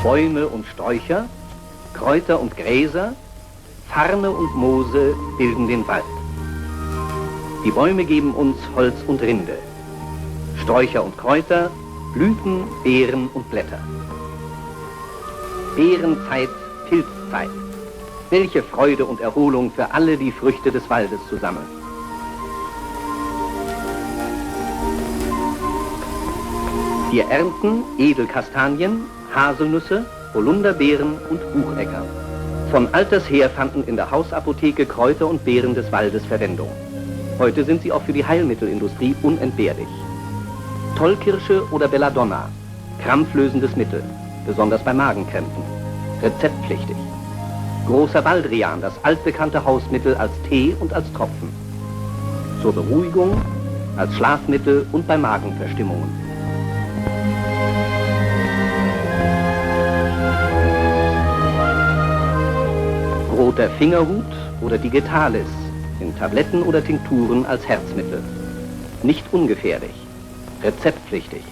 Bäume und Sträucher, Kräuter und Gräser, Farne und Moose bilden den Wald. Die Bäume geben uns Holz und Rinde, Sträucher und Kräuter, Blüten, Beeren und Blätter. Beerenzeit, Pilzzeit. Welche Freude und Erholung für alle, die Früchte des Waldes zu sammeln. Wir ernten Edelkastanien, Haselnüsse, Holunderbeeren und Bucheckern. Von alters her fanden in der Hausapotheke Kräuter und Beeren des Waldes Verwendung. Heute sind sie auch für die Heilmittelindustrie unentbehrlich. Tollkirsche oder Belladonna, krampflösendes Mittel, besonders bei Magenkrämpfen, rezeptpflichtig. Großer Baldrian, das altbekannte Hausmittel als Tee und als Tropfen. Zur Beruhigung, als Schlafmittel und bei Magenverstimmungen. Roter Fingerhut oder Digitalis, in Tabletten oder Tinkturen als Herzmittel. Nicht ungefährlich, rezeptpflichtig.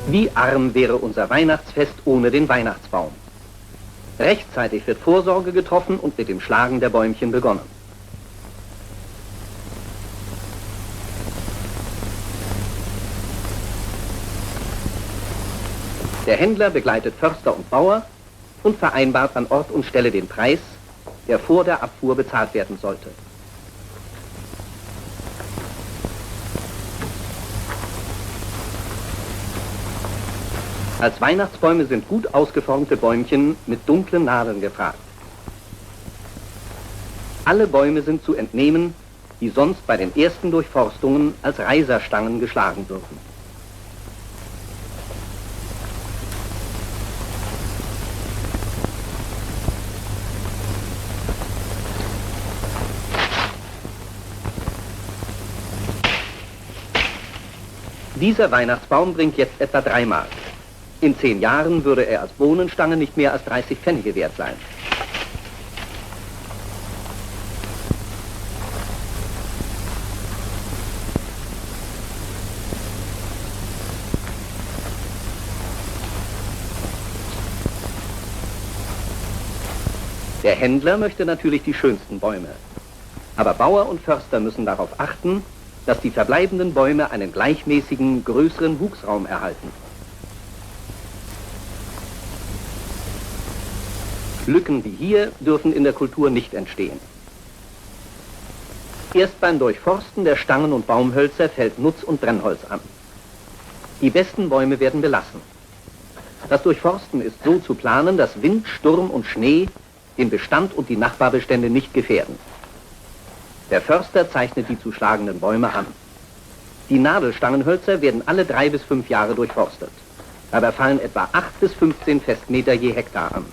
Wie arm wäre unser Weihnachtsfest ohne den Weihnachtsbaum? Rechtzeitig wird Vorsorge getroffen und mit dem Schlagen der Bäumchen begonnen. Der Händler begleitet Förster und Bauer und vereinbart an Ort und Stelle den Preis, der vor der Abfuhr bezahlt werden sollte. Als Weihnachtsbäume sind gut ausgeformte Bäumchen mit dunklen Nadeln gefragt. Alle Bäume sind zu entnehmen, die sonst bei den ersten Durchforstungen als Reiserstangen geschlagen würden. Dieser Weihnachtsbaum bringt jetzt etwa 3 Mark. In 10 Jahren würde er als Bohnenstange nicht mehr als 30 Pfennige wert sein. Der Händler möchte natürlich die schönsten Bäume. Aber Bauer und Förster müssen darauf achten, dass die verbleibenden Bäume einen gleichmäßigen, größeren Wuchsraum erhalten. Lücken wie hier dürfen in der Kultur nicht entstehen. Erst beim Durchforsten der Stangen und Baumhölzer fällt Nutz- und Brennholz an. Die besten Bäume werden belassen. Das Durchforsten ist so zu planen, dass Wind, Sturm und Schnee den Bestand und die Nachbarbestände nicht gefährden. Der Förster zeichnet die zu schlagenden Bäume an. Die Nadelstangenhölzer werden alle 3 bis 5 Jahre durchforstet. Dabei fallen etwa 8 bis 15 Festmeter je Hektar an.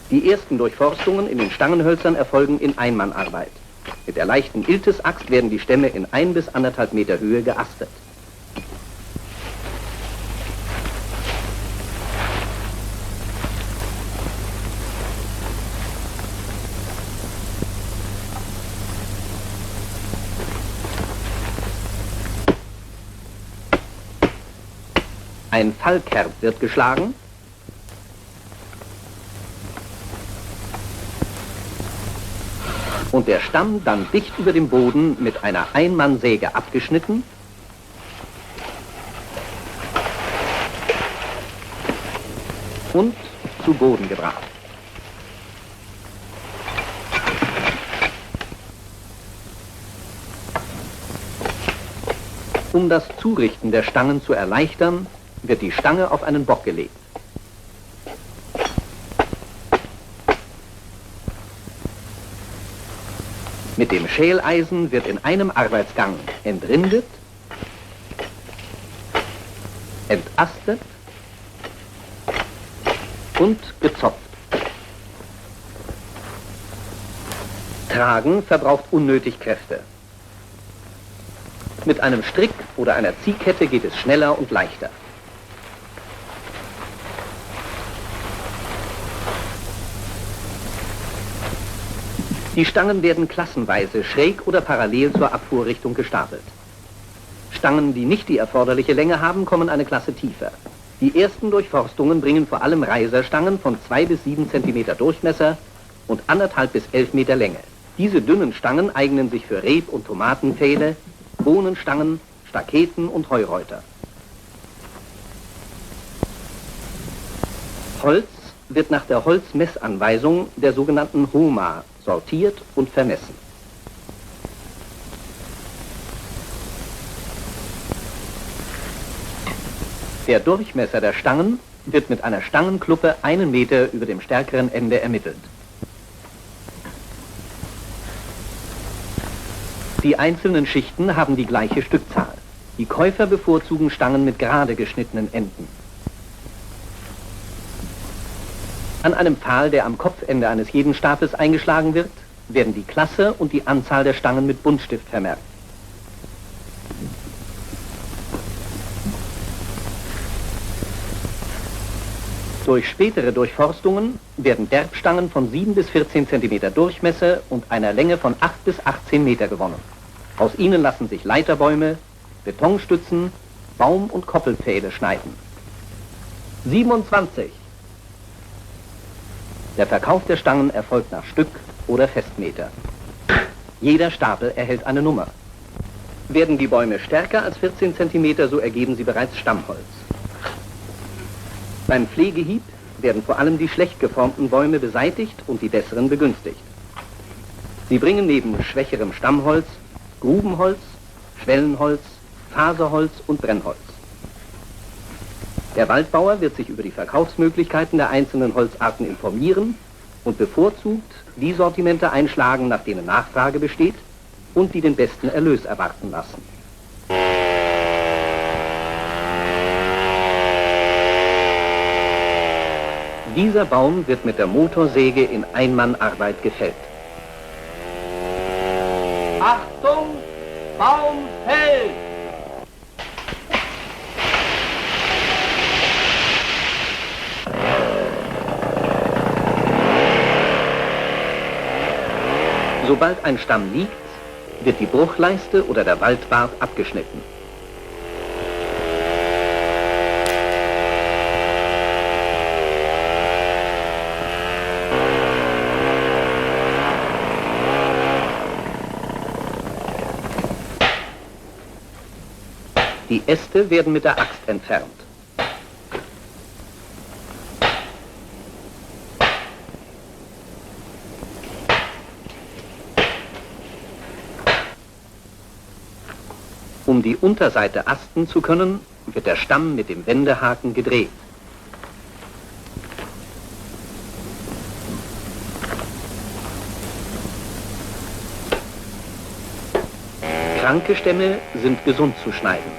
Die ersten Durchforstungen in den Stangenhölzern erfolgen in Einmannarbeit. Mit der leichten Iltis-Axt werden die Stämme in 1 bis 1,5 Meter Höhe geastet. Ein Fallkerb wird geschlagen. Und der Stamm dann dicht über dem Boden mit einer Einmannsäge abgeschnitten und zu Boden gebracht. Um das Zurichten der Stangen zu erleichtern, wird die Stange auf einen Bock gelegt. Mit dem Schäleisen wird in einem Arbeitsgang entrindet, entastet und gezopft. Tragen verbraucht unnötig Kräfte. Mit einem Strick oder einer Ziehkette geht es schneller und leichter. Die Stangen werden klassenweise schräg oder parallel zur Abfuhrrichtung gestapelt. Stangen, die nicht die erforderliche Länge haben, kommen eine Klasse tiefer. Die ersten Durchforstungen bringen vor allem Reiserstangen von 2 bis 7 cm Durchmesser und 1,5 bis 11 Meter Länge. Diese dünnen Stangen eignen sich für Reb- und Tomatenpfähle, Bohnenstangen, Staketen und Heureuter. Holz wird nach der Holzmessanweisung der sogenannten HOMA sortiert und vermessen. Der Durchmesser der Stangen wird mit einer Stangenkluppe 1 Meter über dem stärkeren Ende ermittelt. Die einzelnen Schichten haben die gleiche Stückzahl. Die Käufer bevorzugen Stangen mit gerade geschnittenen Enden. An einem Pfahl, der am Kopfende eines jeden Stapels eingeschlagen wird, werden die Klasse und die Anzahl der Stangen mit Buntstift vermerkt. Durch spätere Durchforstungen werden Derbstangen von 7 bis 14 cm Durchmesser und einer Länge von 8 bis 18 Meter gewonnen. Aus ihnen lassen sich Leiterbäume, Betonstützen, Baum- und Koppelpfähle schneiden. 27. Der Verkauf der Stangen erfolgt nach Stück oder Festmeter. Jeder Stapel erhält eine Nummer. Werden die Bäume stärker als 14 cm, so ergeben sie bereits Stammholz. Beim Pflegehieb werden vor allem die schlecht geformten Bäume beseitigt und die besseren begünstigt. Sie bringen neben schwächerem Stammholz Grubenholz, Schwellenholz, Faserholz und Brennholz. Der Waldbauer wird sich über die Verkaufsmöglichkeiten der einzelnen Holzarten informieren und bevorzugt die Sortimente einschlagen, nach denen Nachfrage besteht und die den besten Erlös erwarten lassen. Dieser Baum wird mit der Motorsäge in Einmannarbeit gefällt. Achtung, Baum fällt! Sobald ein Stamm liegt, wird die Bruchleiste oder der Waldbart abgeschnitten. Die Äste werden mit der Axt entfernt. Um die Unterseite asten zu können, wird der Stamm mit dem Wendehaken gedreht. Kranke Stämme sind gesund zu schneiden.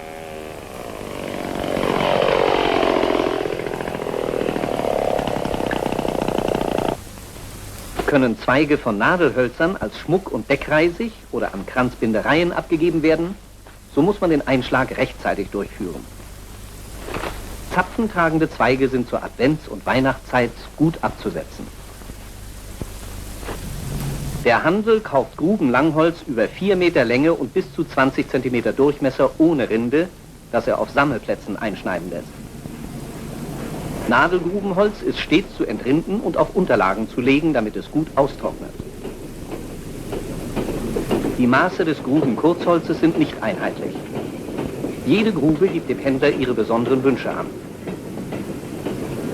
Können Zweige von Nadelhölzern als Schmuck- und Deckreisig oder an Kranzbindereien abgegeben werden, so muss man den Einschlag rechtzeitig durchführen. Zapfentragende Zweige sind zur Advents- und Weihnachtszeit gut abzusetzen. Der Handel kauft Grubenlangholz über 4 Meter Länge und bis zu 20 cm Durchmesser ohne Rinde, das er auf Sammelplätzen einschneiden lässt. Nadelgrubenholz ist stets zu entrinden und auf Unterlagen zu legen, damit es gut austrocknet. Die Maße des Grubenkurzholzes sind nicht einheitlich. Jede Grube gibt dem Händler ihre besonderen Wünsche an.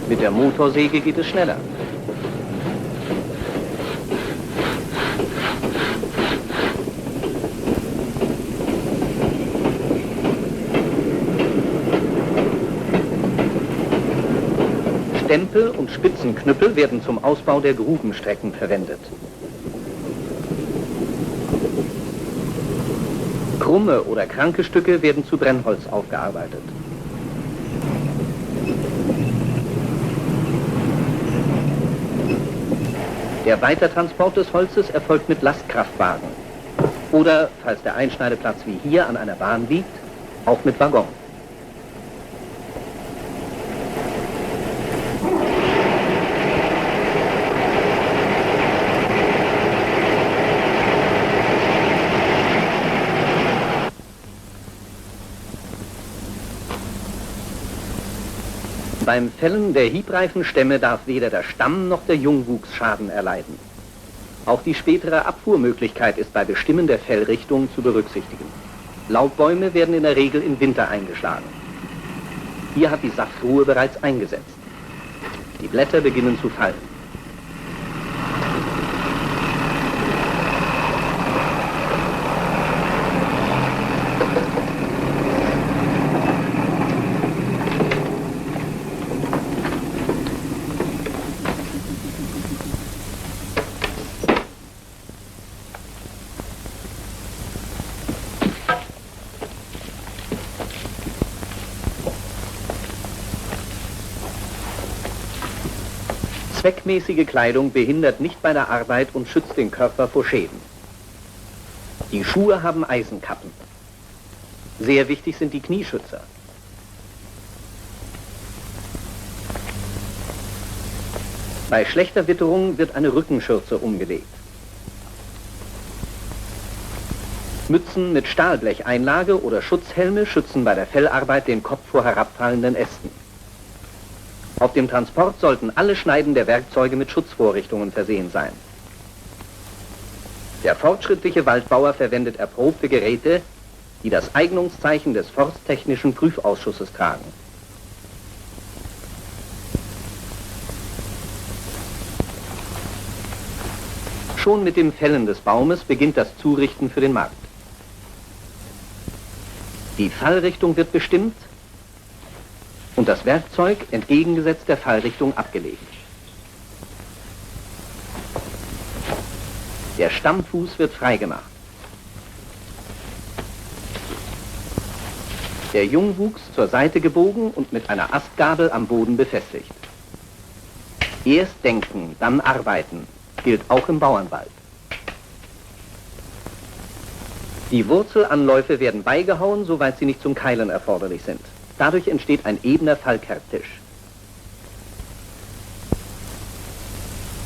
Mit der Motorsäge geht es schneller. Stempel und Spitzenknüppel werden zum Ausbau der Grubenstrecken verwendet. Krumme oder kranke Stücke werden zu Brennholz aufgearbeitet. Der Weitertransport des Holzes erfolgt mit Lastkraftwagen oder, falls der Einschneideplatz wie hier an einer Bahn liegt, auch mit Waggon. Beim Fällen der hiebreifen Stämme darf weder der Stamm noch der Jungwuchs Schaden erleiden. Auch die spätere Abfuhrmöglichkeit ist bei Bestimmen der Fellrichtung zu berücksichtigen. Laubbäume werden in der Regel im Winter eingeschlagen. Hier hat die Saftruhe bereits eingesetzt. Die Blätter beginnen zu fallen. Zweckmäßige Kleidung behindert nicht bei der Arbeit und schützt den Körper vor Schäden. Die Schuhe haben Eisenkappen. Sehr wichtig sind die Knieschützer. Bei schlechter Witterung wird eine Rückenschürze umgelegt. Mützen mit Stahlblecheinlage oder Schutzhelme schützen bei der Fellarbeit den Kopf vor herabfallenden Ästen. Auf dem Transport sollten alle Schneiden der Werkzeuge mit Schutzvorrichtungen versehen sein. Der fortschrittliche Waldbauer verwendet erprobte Geräte, die das Eignungszeichen des Forsttechnischen Prüfausschusses tragen. Schon mit dem Fällen des Baumes beginnt das Zurichten für den Markt. Die Fallrichtung wird bestimmt und das Werkzeug entgegengesetzt der Fallrichtung abgelegt. Der Stammfuß wird freigemacht. Der Jungwuchs zur Seite gebogen und mit einer Astgabel am Boden befestigt. Erst denken, dann arbeiten, gilt auch im Bauernwald. Die Wurzelanläufe werden beigehauen, soweit sie nicht zum Keilen erforderlich sind. Dadurch entsteht ein ebener Fallkerbtisch.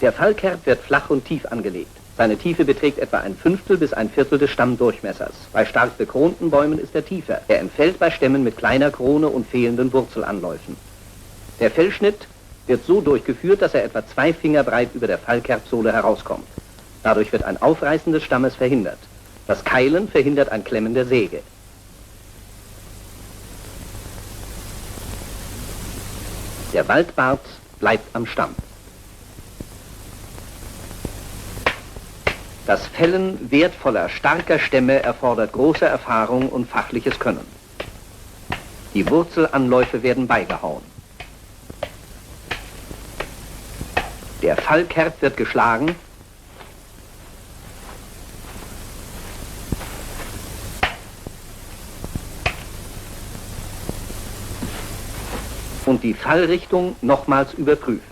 Der Fallkerb wird flach und tief angelegt. Seine Tiefe beträgt etwa 1/5 bis 1/4 des Stammdurchmessers. Bei stark bekronten Bäumen ist er tiefer. Er entfällt bei Stämmen mit kleiner Krone und fehlenden Wurzelanläufen. Der Fellschnitt wird so durchgeführt, dass er etwa 2 Finger breit über der Fallkerbsohle herauskommt. Dadurch wird ein Aufreißen des Stammes verhindert. Das Keilen verhindert ein Klemmen der Säge. Der Waldbart bleibt am Stamm. Das Fällen wertvoller, starker Stämme erfordert große Erfahrung und fachliches Können. Die Wurzelanläufe werden beigehauen. Der Fallkerb wird geschlagen. Und die Fallrichtung nochmals überprüft.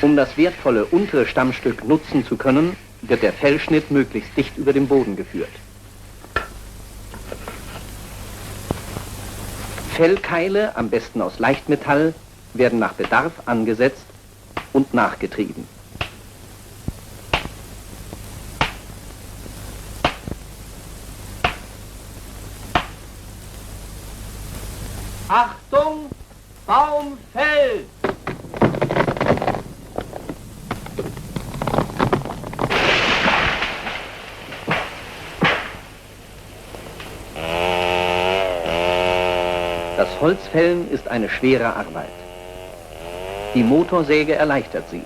Um das wertvolle untere Stammstück nutzen zu können, wird der Fellschnitt möglichst dicht über dem Boden geführt. Fellkeile, am besten aus Leichtmetall, werden nach Bedarf angesetzt und nachgetrieben. Achtung, Baum fällt! Das Holzfällen ist eine schwere Arbeit. Die Motorsäge erleichtert sie.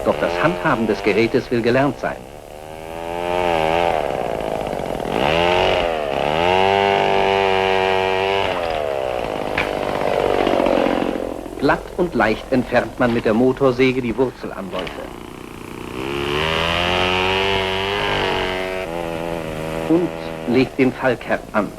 Doch das Handhaben des Gerätes will gelernt sein. Glatt und leicht entfernt man mit der Motorsäge die Wurzelanläufe. Und legt den Fallkerb an.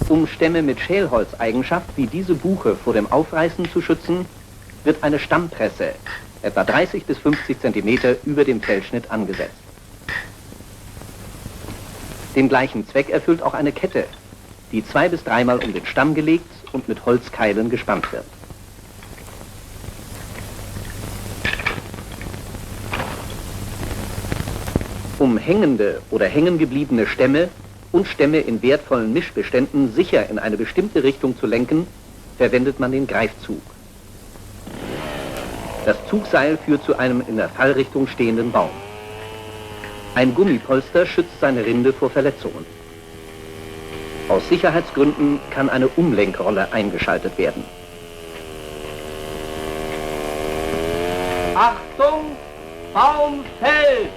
Um Stämme mit Schälholzeigenschaft wie diese Buche vor dem Aufreißen zu schützen, wird eine Stammpresse etwa 30 bis 50 cm über dem Fellschnitt angesetzt. Den gleichen Zweck erfüllt auch eine Kette, die 2- bis 3-mal um den Stamm gelegt und mit Holzkeilen gespannt wird. hängende oder hängen gebliebene Stämme und Stämme in wertvollen Mischbeständen sicher in eine bestimmte Richtung zu lenken, verwendet man den Greifzug. Das Zugseil führt zu einem in der Fallrichtung stehenden Baum. Ein Gummipolster schützt seine Rinde vor Verletzungen. Aus Sicherheitsgründen kann eine Umlenkrolle eingeschaltet werden. Achtung, Baum fällt!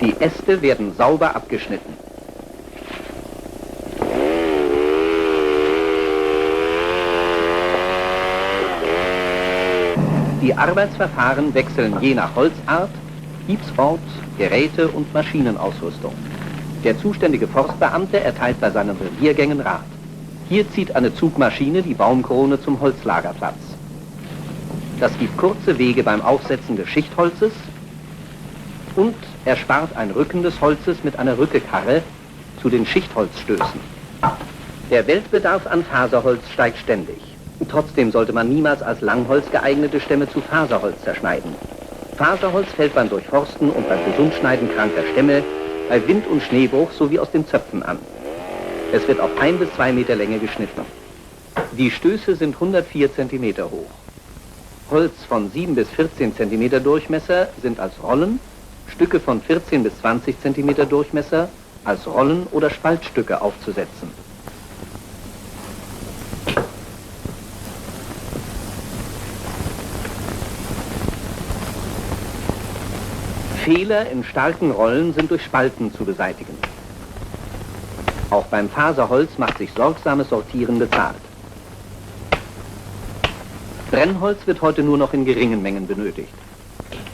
Die Äste werden sauber abgeschnitten. Die Arbeitsverfahren wechseln je nach Holzart, Hiebsort, Geräte und Maschinenausrüstung. Der zuständige Forstbeamte erteilt bei seinen Reviergängen Rat. Hier zieht eine Zugmaschine die Baumkrone zum Holzlagerplatz. Das gibt kurze Wege beim Aufsetzen des Schichtholzes und erspart ein Rücken des Holzes mit einer Rückekarre zu den Schichtholzstößen. Der Weltbedarf an Faserholz steigt ständig. Trotzdem sollte man niemals als Langholz geeignete Stämme zu Faserholz zerschneiden. Faserholz fällt beim Durchforsten und beim Gesundschneiden kranker Stämme, bei Wind- und Schneebruch sowie aus den Zöpfen an. Es wird auf 1 bis 2 Meter Länge geschnitten. Die Stöße sind 104 cm hoch. Holz von 7 bis 14 cm Durchmesser sind als Rollen, Stücke von 14 bis 20 cm Durchmesser als Rollen oder Spaltstücke aufzusetzen. Fehler in starken Rollen sind durch Spalten zu beseitigen. Auch beim Faserholz macht sich sorgsames Sortieren bezahlt. Brennholz wird heute nur noch in geringen Mengen benötigt.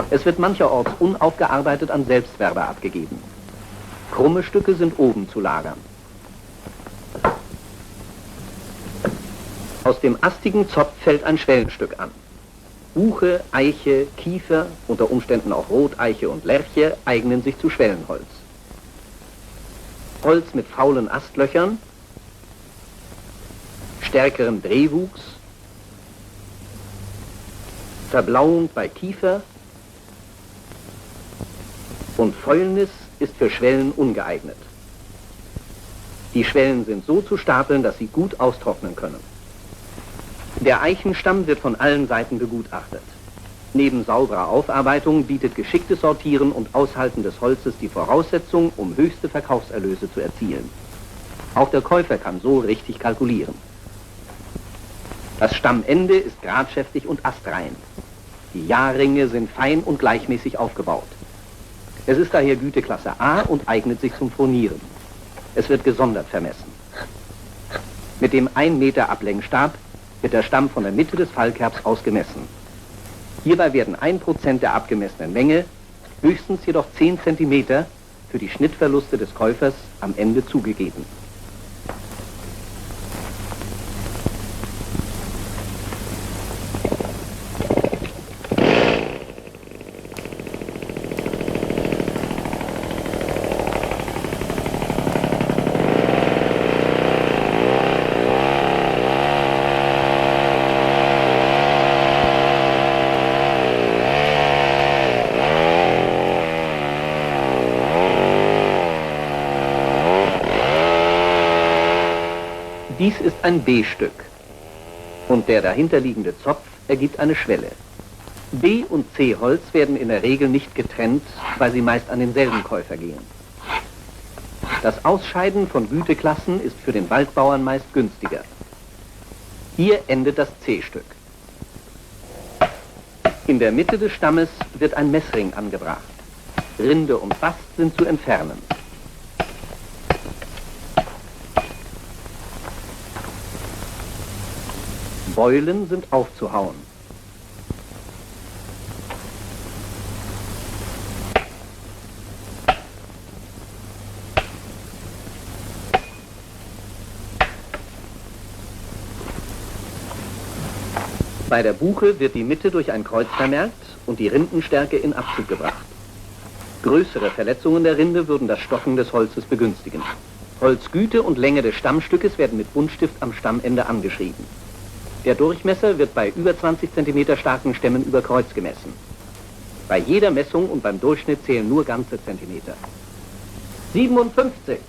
Es wird mancherorts unaufgearbeitet an Selbstwerber abgegeben. Krumme Stücke sind oben zu lagern. Aus dem astigen Zopf fällt ein Schwellenstück an. Buche, Eiche, Kiefer, unter Umständen auch Roteiche und Lärche eignen sich zu Schwellenholz. Holz mit faulen Astlöchern, stärkerem Drehwuchs, Verblauung bei Kiefer und Fäulnis ist für Schwellen ungeeignet. Die Schwellen sind so zu stapeln, dass sie gut austrocknen können. Der Eichenstamm wird von allen Seiten begutachtet. Neben sauberer Aufarbeitung bietet geschicktes Sortieren und Aushalten des Holzes die Voraussetzung, um höchste Verkaufserlöse zu erzielen. Auch der Käufer kann so richtig kalkulieren. Das Stammende ist geradschäftig und astrein. Die Jahrringe sind fein und gleichmäßig aufgebaut. Es ist daher Güteklasse A und eignet sich zum Furnieren. Es wird gesondert vermessen. Mit dem 1 Meter Ablenkstab wird der Stamm von der Mitte des Fallkerbs aus gemessen. Hierbei werden 1% der abgemessenen Menge, höchstens jedoch 10 cm für die Schnittverluste des Käufers am Ende zugegeben. Dies ist ein B-Stück und der dahinterliegende Zopf ergibt eine Schwelle. B- und C-Holz werden in der Regel nicht getrennt, weil sie meist an denselben Käufer gehen. Das Ausscheiden von Güteklassen ist für den Waldbauern meist günstiger. Hier endet das C-Stück. In der Mitte des Stammes wird ein Messring angebracht. Rinde und Bast sind zu entfernen. Beulen sind aufzuhauen. Bei der Buche wird die Mitte durch ein Kreuz vermerkt und die Rindenstärke in Abzug gebracht. Größere Verletzungen der Rinde würden das Stocken des Holzes begünstigen. Holzgüte und Länge des Stammstückes werden mit Buntstift am Stammende angeschrieben. Der Durchmesser wird bei über 20 cm starken Stämmen über Kreuz gemessen. Bei jeder Messung und beim Durchschnitt zählen nur ganze Zentimeter. 57.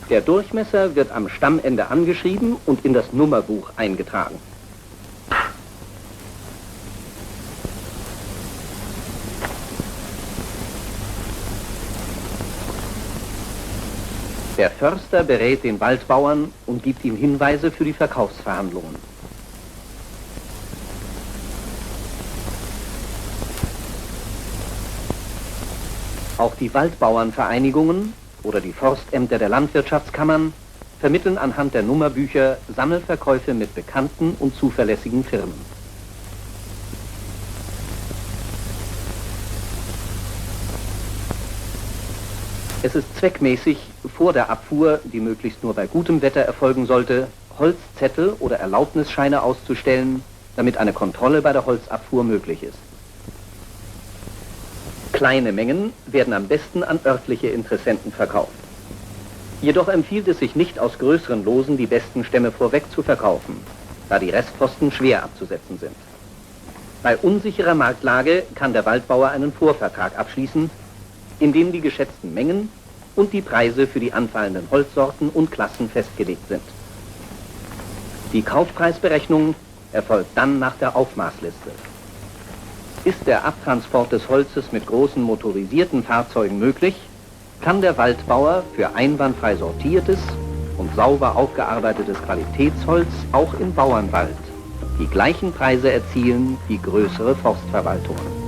Der Durchmesser wird am Stammende angeschrieben und in das Nummerbuch eingetragen. Der Förster berät den Waldbauern und gibt ihm Hinweise für die Verkaufsverhandlungen. Auch die Waldbauernvereinigungen oder die Forstämter der Landwirtschaftskammern vermitteln anhand der Nummerbücher Sammelverkäufe mit bekannten und zuverlässigen Firmen. Es ist zweckmäßig, vor der Abfuhr, die möglichst nur bei gutem Wetter erfolgen sollte, Holzzettel oder Erlaubnisscheine auszustellen, damit eine Kontrolle bei der Holzabfuhr möglich ist. Kleine Mengen werden am besten an örtliche Interessenten verkauft. Jedoch empfiehlt es sich nicht, aus größeren Losen die besten Stämme vorweg zu verkaufen, da die Restposten schwer abzusetzen sind. Bei unsicherer Marktlage kann der Waldbauer einen Vorvertrag abschließen, in dem die geschätzten Mengen und die Preise für die anfallenden Holzsorten und Klassen festgelegt sind. Die Kaufpreisberechnung erfolgt dann nach der Aufmaßliste. Ist der Abtransport des Holzes mit großen motorisierten Fahrzeugen möglich, kann der Waldbauer für einwandfrei sortiertes und sauber aufgearbeitetes Qualitätsholz auch im Bauernwald die gleichen Preise erzielen wie größere Forstverwaltungen.